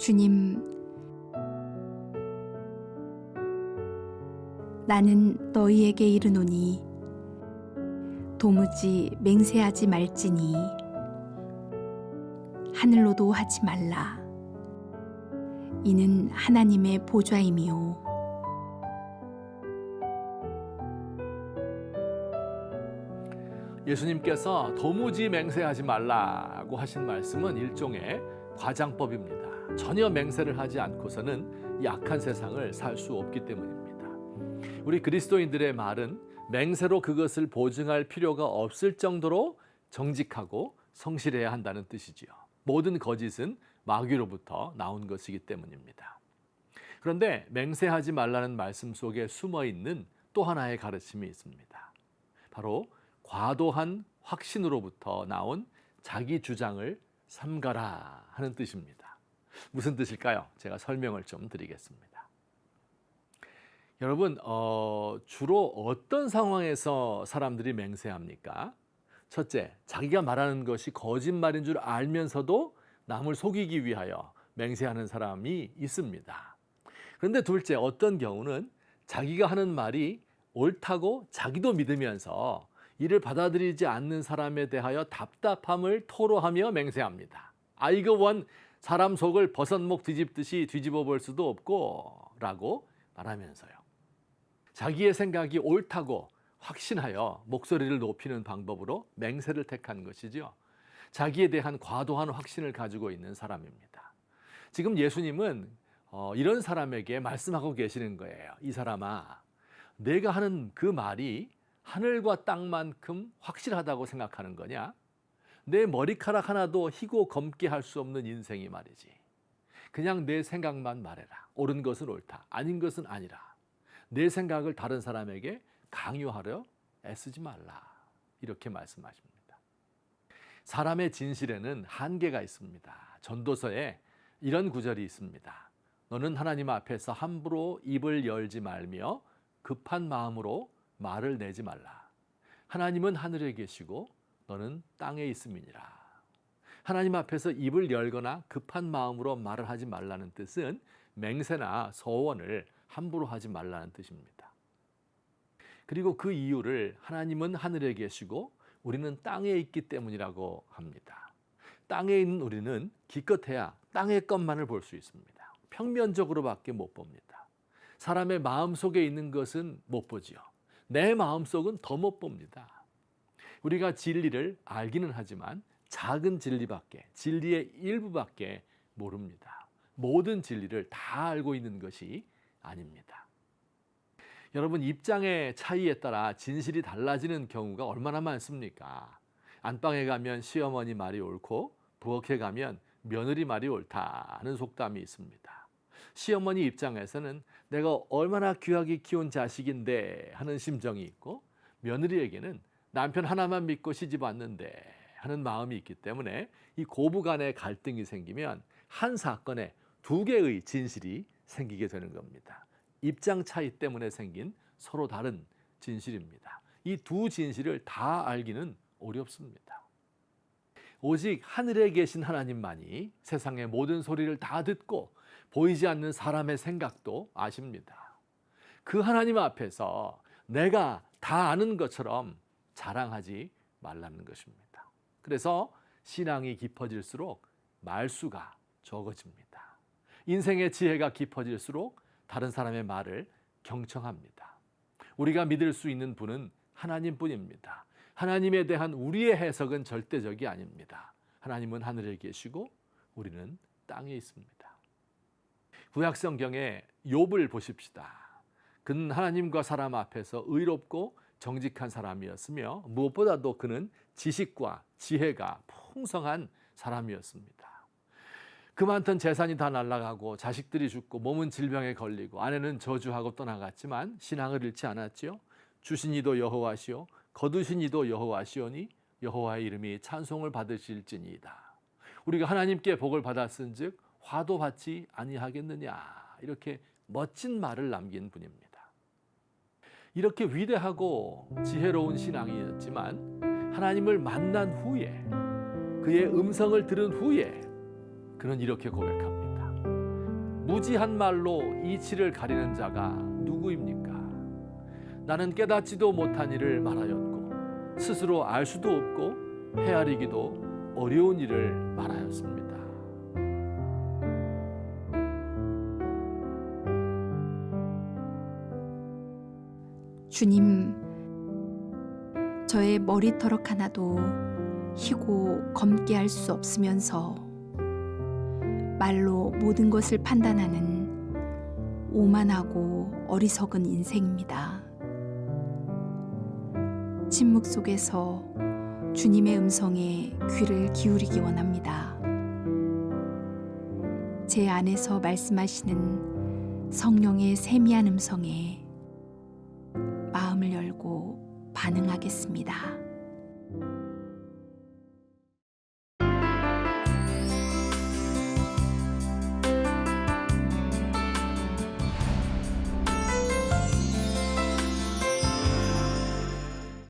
주님, 나는 너희에게 이르노니 도무지 맹세하지 말지니 하늘로도 하지 말라. 이는 하나님의 보좌임이요 예수님께서 도무지 맹세하지 말라고 하신 말씀은 일종의 과장법입니다. 전혀 맹세를 하지 않고서는 약한 세상을 살 수 없기 때문입니다. 우리 그리스도인들의 말은 맹세로 그것을 보증할 필요가 없을 정도로 정직하고 성실해야 한다는 뜻이지요. 모든 거짓은 마귀로부터 나온 것이기 때문입니다. 그런데 맹세하지 말라는 말씀 속에 숨어 있는 또 하나의 가르침이 있습니다. 바로 과도한 확신으로부터 나온 자기 주장을 삼가라 하는 뜻입니다. 무슨 뜻일까요? 제가 설명을 좀 드리겠습니다. 여러분, 주로 어떤 상황에서 사람들이 맹세합니까? 첫째, 자기가 말하는 것이 거짓말인 줄 알면서도 남을 속이기 위하여 맹세하는 사람이 있습니다. 그런데 둘째, 어떤 경우는 자기가 하는 말이 옳다고 자기도 믿으면서 이를 받아들이지 않는 사람에 대하여 답답함을 토로하며 맹세합니다. 이거 원 사람 속을 버섯목 뒤집듯이 뒤집어 볼 수도 없고 라고 말하면서요. 자기의 생각이 옳다고 확신하여 목소리를 높이는 방법으로 맹세를 택한 것이죠. 자기에 대한 과도한 확신을 가지고 있는 사람입니다. 지금 예수님은 이런 사람에게 말씀하고 계시는 거예요. 이 사람아, 내가 하는 그 말이 하늘과 땅만큼 확실하다고 생각하는 거냐? 내 머리카락 하나도 희고 검게 할 수 없는 인생이 말이지. 그냥 내 생각만 말해라. 옳은 것은 옳다, 아닌 것은 아니라. 내 생각을 다른 사람에게 강요하려 애쓰지 말라. 이렇게 말씀하십니다. 사람의 진실에는 한계가 있습니다. 전도서에 이런 구절이 있습니다. 너는 하나님 앞에서 함부로 입을 열지 말며 급한 마음으로 말을 내지 말라. 하나님은 하늘에 계시고 너는 땅에 있음이니라. 하나님 앞에서 입을 열거나 급한 마음으로 말을 하지 말라는 뜻은 맹세나 서원을 함부로 하지 말라는 뜻입니다. 그리고 그 이유를 하나님은 하늘에 계시고 우리는 땅에 있기 때문이라고 합니다. 땅에 있는 우리는 기껏해야 땅의 것만을 볼 수 있습니다. 평면적으로밖에 못 봅니다. 사람의 마음속에 있는 것은 못 보지요. 내 마음속은 더 못 봅니다. 우리가 진리를 알기는 하지만 작은 진리밖에, 진리의 일부밖에 모릅니다. 모든 진리를 다 알고 있는 것이 아닙니다. 여러분, 입장의 차이에 따라 진실이 달라지는 경우가 얼마나 많습니까? 안방에 가면 시어머니 말이 옳고 부엌에 가면 며느리 말이 옳다 하는 속담이 있습니다. 시어머니 입장에서는 내가 얼마나 귀하게 키운 자식인데 하는 심정이 있고, 며느리에게는 남편 하나만 믿고 시집 왔는데 하는 마음이 있기 때문에 이 고부 간의 갈등이 생기면 한 사건에 두 개의 진실이 생기게 되는 겁니다. 입장 차이 때문에 생긴 서로 다른 진실입니다. 이 두 진실을 다 알기는 어렵습니다. 오직 하늘에 계신 하나님만이 세상의 모든 소리를 다 듣고 보이지 않는 사람의 생각도 아십니다. 그 하나님 앞에서 내가 다 아는 것처럼 자랑하지 말라는 것입니다. 그래서 신앙이 깊어질수록 말수가 적어집니다. 인생의 지혜가 깊어질수록 다른 사람의 말을 경청합니다. 우리가 믿을 수 있는 분은 하나님뿐입니다. 하나님에 대한 우리의 해석은 절대적이 아닙니다. 하나님은 하늘에 계시고 우리는 땅에 있습니다. 구약성경에 욥을 보십시다. 그는 하나님과 사람 앞에서 의롭고 정직한 사람이었으며 무엇보다도 그는 지식과 지혜가 풍성한 사람이었습니다. 그 많던 재산이 다 날아가고 자식들이 죽고 몸은 질병에 걸리고 아내는 저주하고 떠나갔지만 신앙을 잃지 않았지요. 주신 이도 여호와시오 거두신 이도 여호와시오니 여호와의 이름이 찬송을 받으실지니이다. 우리가 하나님께 복을 받았은즉 화도 받지 아니하겠느냐, 이렇게 멋진 말을 남긴 분입니다. 이렇게 위대하고 지혜로운 신앙이었지만 하나님을 만난 후에, 그의 음성을 들은 후에 그는 이렇게 고백합니다. 무지한 말로 이치를 가리는 자가 누구입니까? 나는 깨닫지도 못한 일을 말하였고 스스로 알 수도 없고 헤아리기도 어려운 일을 말하였습니다. 주님, 저의 머리털럭 하나도 희고 검게 할 수 없으면서 말로 모든 것을 판단하는 오만하고 어리석은 인생입니다. 침묵 속에서 주님의 음성에 귀를 기울이기 원합니다. 제 안에서 말씀하시는 성령의 세미한 음성에 마음을 열고 반응하겠습니다.